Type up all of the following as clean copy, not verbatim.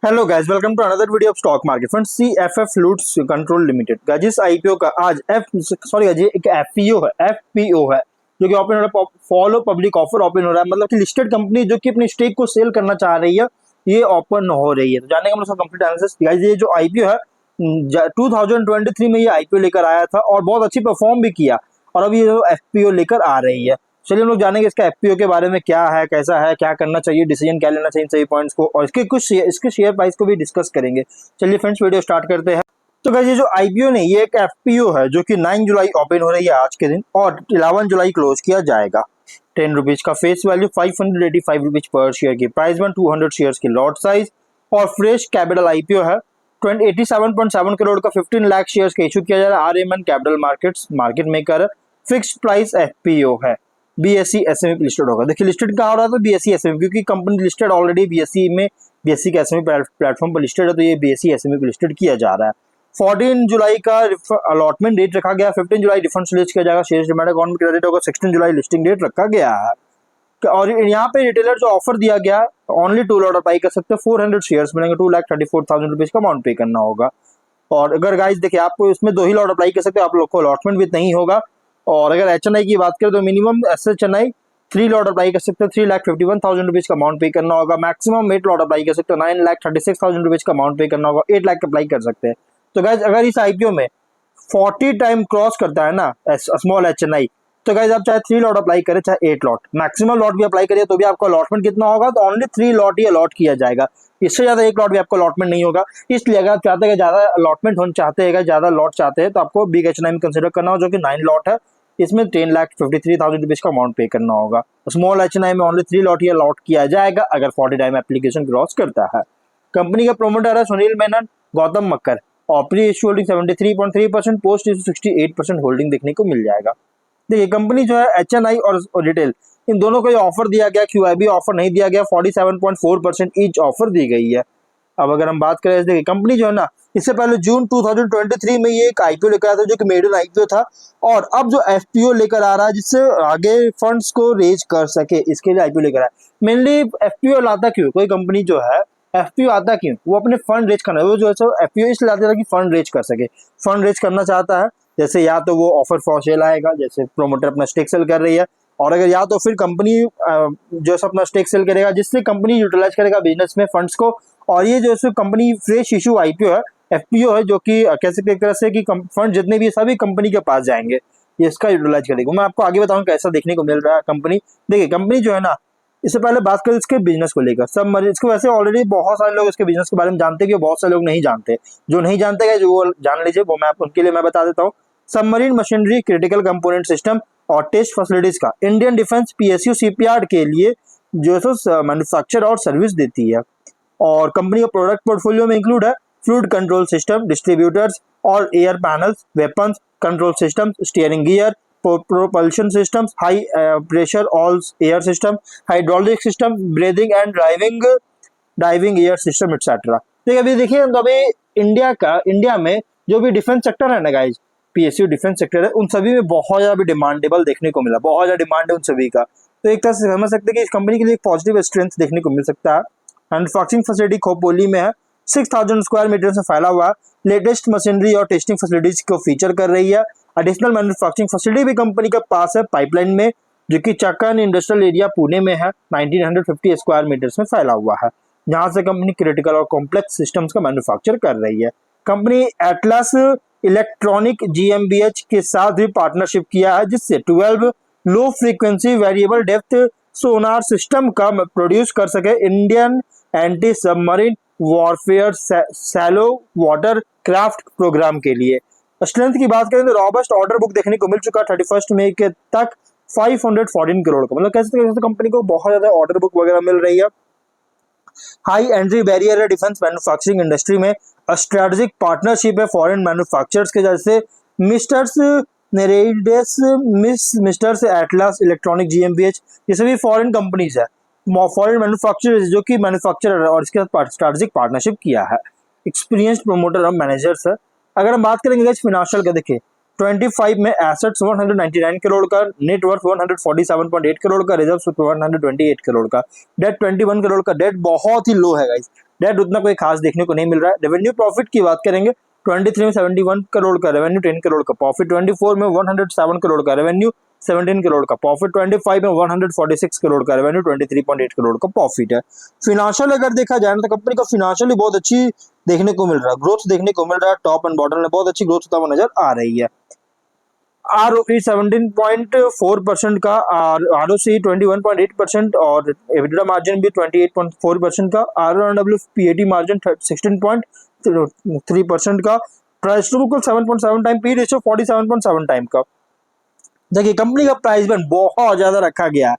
Hello guys, welcome to another video of stock market friends. CFF fluids control limited guys, इस IPO का आज guys ये एक FPO है, एफपीओ है जो कि ओपन हो रहा है। फॉलो पब्लिक ऑफर ओपन हो रहा है, मतलब कि लिस्टेड कंपनी जो कि अपनी स्टेक को सेल करना चाह रही है, ये ओपन हो रही है। तो जानेंगे हम उसका कंप्लीट एनालिसिस। गाइस ये जो आईपीओ है 2023 में ये आईपीओ लेकर आया था और बहुत अच्छी परफॉर्म भी किया, और अभी ये एफपीओ लेकर आ रही है। चलिए हम लोग जानेंगे इसका एफपीओ के बारे में, क्या है, कैसा है, क्या करना चाहिए, डिसीजन क्या लेना चाहिए, इन सभी पॉइंट्स को, और इसके शेयर प्राइस को भी डिस्कस करेंगे। चलिए फ्रेंड्स, वीडियो स्टार्ट करते हैं। तो गाइस ये जो आईपीओ नहीं, ये एक एफपीओ है जो कि 9 जुलाई ओपन हो रही है आज के दिन, और 11 जुलाई क्लोज किया जाएगा। 10 रुपीज का face value, 585 rupees per share की प्राइस में, 200 शेयर की लॉट साइज, और फ्रेश कैपिटल आईपीओ है। 87.7 करोड़ का 15 लाख शेयर का इशू किया जा रहा है। आरएमएन कैपिटल मार्केट्स मार्केट मेकर है। फिक्स्ड प्राइस एफपीओ है। बीएससी एसएमई पे लिस्टेड होगा। देखिए लिस्टेड कहाँ हो रहा था, बीएससी एसएमई, क्योंकि कंपनी लिस्टेड ऑलरेडी बीएससी में, बीएससी के एसएमई प्लेटफॉर्म पर लिस्टेड है, तो ये बीएससी एसएमई पे लिस्टेड किया जा रहा है। 14 जुलाई का अलॉटमेंट डेट रखा गया। 15 जुलाई रिफंड रिलीज किया जाएगा। शेयर डिमांड अकाउंट में क्रेडिट होगा। 16 जुलाई लिस्टिंग डेट रखा गया है। और यहाँ पे रिटेलर जो ऑफर दिया गया, ओनली 2 लॉट अप्लाई कर सकते हैं। 400 शेयर्स मिलेंगे। 2,34,000 रुपीज का अमाउंट पे करना होगा। और अगर गाइस देखिए, आपको इसमें 2 ही लॉट अप्लाई कर सकते हैं, आप लोग को अलॉटमेंट भी नहीं होगा। और अगर एचएनआई की बात करें तो मिनिमम एसएचएनआई 3 लॉट अप्लाई कर सकते हैं। 3,51,000 रुपीज का अमाउंट पे करना होगा। मैक्सिमम 8 लॉट अप्लाई कर सकते हैं। 9,36,000 रुपीज का अमाउंट पे करना होगा। 8 लाख अप्लाई कर सकते हैं। तो गाइज अगर इस आईपीओ में 40 टाइम क्रॉस करता है ना स्मॉल एचएनआई, तो गाइज आप चाहे 3 लॉट अप्लाई करें, चाहे 8 लॉट, मैक्सिमम लॉट भी अप्लाई करिए तो भी आपका अलॉटमेंट कितना होगा, तो ओनली 3 लॉट ही अलॉट किया जाएगा। इससे ज्यादा 1 लॉट भी आपको अलॉटमेंट नहीं होगा। इसलिए अगर आप चाहते हैं ज्यादा अलॉटमेंट होना चाहते हैं, ज्यादा लॉट चाहते हैं, तो आपको बिग एचएनआई में कंसिडर करना हो, जो कि 9 लॉट है। इसमें 10,53,000 रुपीज का अमाउंट पे करना होगा। स्मॉल एचएनआई में ओनली 3 लॉट ही अलॉट किया जाएगा अगर 40 टाइम एप्लीकेशन क्रॉस करता है। कंपनी का प्रोमोटर है सुनील मेनन, गौतम मक्कर, और pre issue holding 73.3%, post issue 68% holding देखने को मिल जाएगा। देखिए कंपनी जो है एचएनआई और रिटेल, इन दोनों को ये ऑफर दिया गया, क्यूआईबी ऑफर नहीं दिया गया। 47.4% ईच ऑफर दी गई है। अब अगर हम बात करें, देखिए कंपनी जो है ना, इससे पहले जून 2023 में ये एक आईपीओ लेकर आया था जो कि मेडन आईपीओ था, और अब जो एफपीओ लेकर आ रहा है जिससे आगे फंड्स को रेज कर सके, इसके लिए आईपीओ लेकर आया। मेनली एफपीओ लाता क्यों कोई कंपनी जो है, एफपीओ आता क्यों, वो अपने फंड रेज करना, वो जो है एफपीओ इसलिए लाता था कि फंड रेज कर सके। फंड रेज करना चाहता है, जैसे या तो वो ऑफर फॉर सेल आएगा, जैसे प्रोमोटर अपना स्टेक सेल कर रही है, और अगर या तो फिर कंपनी जो है अपना स्टेक सेल करेगा, जिससे कंपनी यूटिलाइज करेगा बिजनेस में फंड्स को। और ये जो है कंपनी फ्रेश इशू आईपीओ है, एफपीओ है, जो कि कह सकते एक तरह से कि फंड जितने भी सभी कंपनी के पास जाएंगे, ये इसका यूटिलाइज करेगा। मैं आपको आगे बताऊंगा कैसा देखने को मिल रहा है कंपनी। देखिए कंपनी जो है ना, इससे पहले बात करें इसके बिजनेस को लेकर, सब इसको वैसे ऑलरेडी बहुत सारे लोग इसके बिजनेस के बारे में जानते हैं, बहुत सारे लोग नहीं जानते। जो नहीं जानते हैं जो वो जान लीजिए, वो मैं उनके लिए मैं बता देता हूँ। Submarine machinery, critical component system और टेस्ट फैसिलिटीज का इंडियन डिफेंस पीएसयू सीपीआर के लिए जो है मैन्युफैक्चर और सर्विस देती है। और कंपनी का प्रोडक्ट पोर्टफोलियो में इंक्लूड है फ्लूइड कंट्रोल सिस्टम, डिस्ट्रीब्यूटर्स और air panels, weapons control system, steering gear, propulsion systems, high pressure all air system, hydraulic system, breathing and diving air system etc। देखिए अभी देखिए, तो अभी इंडिया में जो भी डिफेंस सेक्टर है ना गाइज, पीएसयू डिफेंस सेक्टर है, उन सभी में बहुत ज्यादा डिमांडेबल देखने को मिला, बहुत ज्यादा डिमांड है उन सभी का। तो एक तरह से समझ सकते हैं कि इस कंपनी के लिए एक पॉजिटिव स्ट्रेंथ देखने को मिल सकता है। मैन्युफैक्चरिंग फैसिलिटी खोपोली में है, 6,000 स्क्वायर मीटर से फैला हुआ है। लेटेस्ट मशीनरी और टेस्टिंग फैसिलिटीज को फीचर कर रही है। एडिशनल मैन्युफैक्चरिंग फैसिलिटी भी कंपनी के पास है पाइपलाइन में, जो कि चक्कन इंडस्ट्रियल एरिया पुणे में है। 1950 स्क्वायर मीटर्स में फैला हुआ है, जहां से कंपनी क्रिटिकल और कॉम्प्लेक्स सिस्टम्स का मैन्युफैक्चर कर रही है। कंपनी एटलस इलेक्ट्रॉनिक जीएमबीएच के साथ भी पार्टनरशिप किया है, जिससे 12 low frequency variable depth sonar system का प्रोड्यूस कर सके Indian anti submarine warfare shallow water craft programme के लिए। स्ट्रेंथ की बात करें तो रॉबस्ट ऑर्डर बुक देखने को मिल चुका है 31 मई के तक 514 करोड़ का, मतलब कैसे कंपनी को बहुत ज्यादा ऑर्डर बुक वगैरह मिल रही है। हाई एंट्री बैरियर है डिफेंस मैन्युफैक्चरिंग इंडस्ट्री में। स्ट्रेटेजिक पार्टनरशिप है फॉरेन मैन्युफैक्चरर्स के, जैसे मिस्टर्स नेरेडिस, मिस्टर्स एटलास इलेक्ट्रॉनिक जीएमबीएच, ये सभी फॉरेन कंपनीज है, फॉरेन मैन्युफैक्चरर्स जो कि मैन्युफैक्चरर है, और इसके साथ स्ट्रेटेजिक पार्टनरशिप किया है। एक्सपीरियंस्ड प्रोमोटर और मैनेजर्स है। अगर हम बात करेंगे फिनेंशियल का, देखिए 25 में एसेट्स 199 करोड़ का, नेटवर्थ 147.8 करोड़ का, रिजर्व्स 128 करोड़ का, डेट 21 करोड़ का। डेट बहुत ही लो है गाइस, डेट उतना कोई खास देखने को नहीं मिल रहा है। रेवेन्यू प्रॉफिट की बात करेंगे 23 में 71 करोड़ का रेवेन्यू, 10 करोड़ का प्रॉफिट, 24 में 107 करोड़ का रेवेन्यू, 17 करोड़ का प्रॉफिट, 25 में 146 करोड़ का रेवेन्यू, 23.8 करोड़ का प्रॉफिट है। फिनेंशियल अगर देखा जाए तो कंपनी का फिनेंशियली बहुत अच्छी देखने को मिल रहा है, ग्रोथ देखने को मिल रहा है, टॉप एंड बॉटम में बहुत अच्छी ग्रोथ होता हुआ नजर आ रही है। ROE 17.4% का, ROC 21.8% और EBITDA मार्जिन भी 28.4% का, RONW PAT मार्जिन 16.3% का, price to book 7.7 time, P ratio 47.7 time का। देखिए कंपनी का प्राइस बैंड बहुत ज्यादा रखा गया है,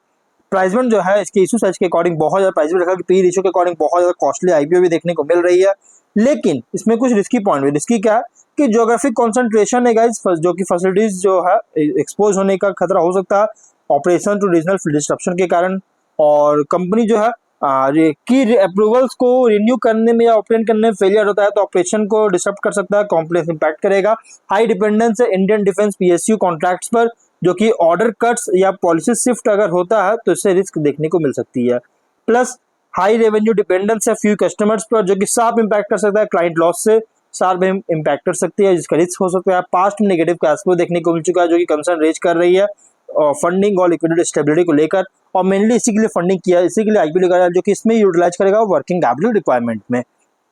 प्राइस बैंड जो है इसके इशू साइज के अकॉर्डिंग बहुत ज्यादा प्राइस बैंड रखा, पी रेशियो के अकॉर्डिंग बहुत ज्यादा कॉस्टली IPO भी देखने को मिल रही है। लेकिन इसमें कुछ रिस्की पॉइंट है। रिस्की क्या है कि ज्योग्राफिक कंसंट्रेशन है गाइस, जो कि फैसिलिटीज जो है एक्सपोज होने का खतरा हो सकता है ऑपरेशन टू रीजनल डिस्ट्रप्शन के कारण, और कंपनी जो है की अप्रूवल्स को रिन्यू करने में या ऑपरेट करने में फेलियर होता है तो ऑपरेशन को डिस्टर्ब कर सकता है, कॉम्प्लेक्स इंपैक्ट करेगा। हाई डिपेंडेंस है इंडियन डिफेंस PSU कॉन्ट्रैक्ट्स पर, जो कि ऑर्डर कट्स या पॉलिसी शिफ्ट अगर होता है तो इससे रिस्क देखने को मिल सकती है। प्लस हाई रेवेन्यू डिपेंडेंस है फ्यू कस्टमर्स पर, जो कि शार्प इंपैक्ट कर सकता है, क्लाइंट लॉस से शार्प इंपैक्ट कर सकती है, जिसका रिस्क हो सकता है। पास्ट में नेगेटिव कैश फ्लो देखने को मिल चुका है, जो कि कंसर्न रेज कर रही है फंडिंग और लिक्विडिटी स्टेबिलिटी को लेकर, और मेनली इसी के लिए फंडिंग किया, इसी के लिए IPO लेकर, जो कि इसमें यूटिलाइज करेगा वर्किंग कैपिटल रिक्वायरमेंट में।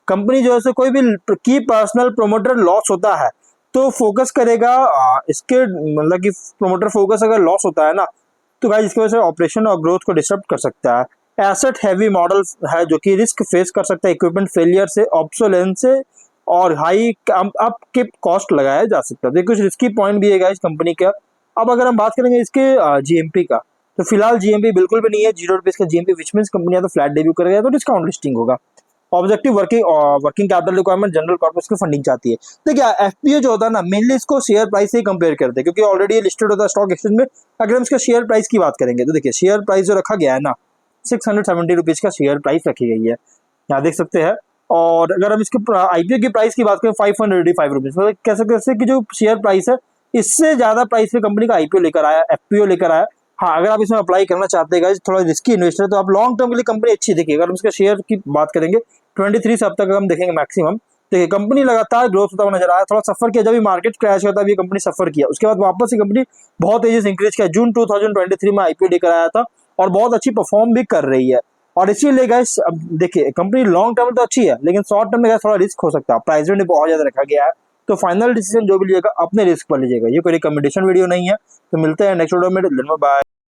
कंपनी जो है कोई भी की पर्सनल प्रोमोटर लॉस होता है तो फोकस करेगा इसके, मतलब कि प्रोमोटर फोकस अगर लॉस होता है ना तो गाइस इसकी वजह से ऑपरेशन और ग्रोथ को डिस्टर्ब कर सकता है। एसेट हैवी मॉडल है जो कि रिस्क फेस कर सकता है इक्विपमेंट फेलियर से, ऑब्सोलेंस से, और हाई अप के कॉस्ट लगाया जा सकता है। तो कुछ रिस्की पॉइंट भी है गाइस कंपनी का। अब अगर हम बात करेंगे इसके GMP का, तो फिलहाल GMP बिल्कुल भी नहीं है, 0 रुपीज का GMP, विच मींस कंपनी या तो फ्लैट डेब्यू करेगा तो डिस्काउंट लिस्टिंग होगा। Objective working capital requirement general corporate की फंडिंग चाहती है। देखिए FPO जो होता है ना मेनली इसको शेयर प्राइस से ही कंपेयर करते हैं, क्योंकि ऑलरेडी ये लिस्टेड होता है स्टॉक एक्सचेंज में। अगर हम इसका शेयर प्राइस की बात करेंगे तो देखिए शेयर प्राइस जो रखा गया है ना 670 रुपीज का शेयर प्राइस रखी गई है, यहाँ देख सकते हैं। और अगर हम इसके IPO की प्राइस की बात करें 585 रुपीज, मतलब कह सकते हैं कि जो शेयर प्राइस है इससे ज्यादा प्राइस पे कंपनी का IPO लेकर आया, FPO लेकर आया। हाँ अगर आप इसमें अप्लाई करना चाहते हैं गाइस, थोड़ा रिस्की इन्वेस्टर है तो आप लॉन्ग टर्म के लिए कंपनी अच्छी देखिए। अगर हम इसका शेयर की बात करेंगे 23 से अब तक हम देखेंगे मैक्सिमम, देखिए कंपनी लगातार ग्रोथ होता हुआ नजर आया, थोड़ा सफर किया, जब भी मार्केट क्रैश हुआ तब ये कंपनी सफर किया, उसके बाद वापस ये कंपनी बहुत तेजी से इंक्रीज किया। जून 2023 में IPO लेकर आया था और बहुत अच्छी परफॉर्म भी कर रही है। और इसीलिए गाइस अब देखिए कंपनी लॉन्ग टर्म तो अच्छी है, लेकिन शॉर्ट टर्म में गाइस थोड़ा रिस्क हो सकता है, प्राइस रेंज बहुत ज्यादा रखा गया है। तो फाइनल डिसीजन जो भी लीजिएगा अपने रिस्क पर लीजिएगा, ये कोई रिकमेंडेशन वीडियो नहीं है। तो मिलते हैं नेक्स्ट वीडियो में, बाय।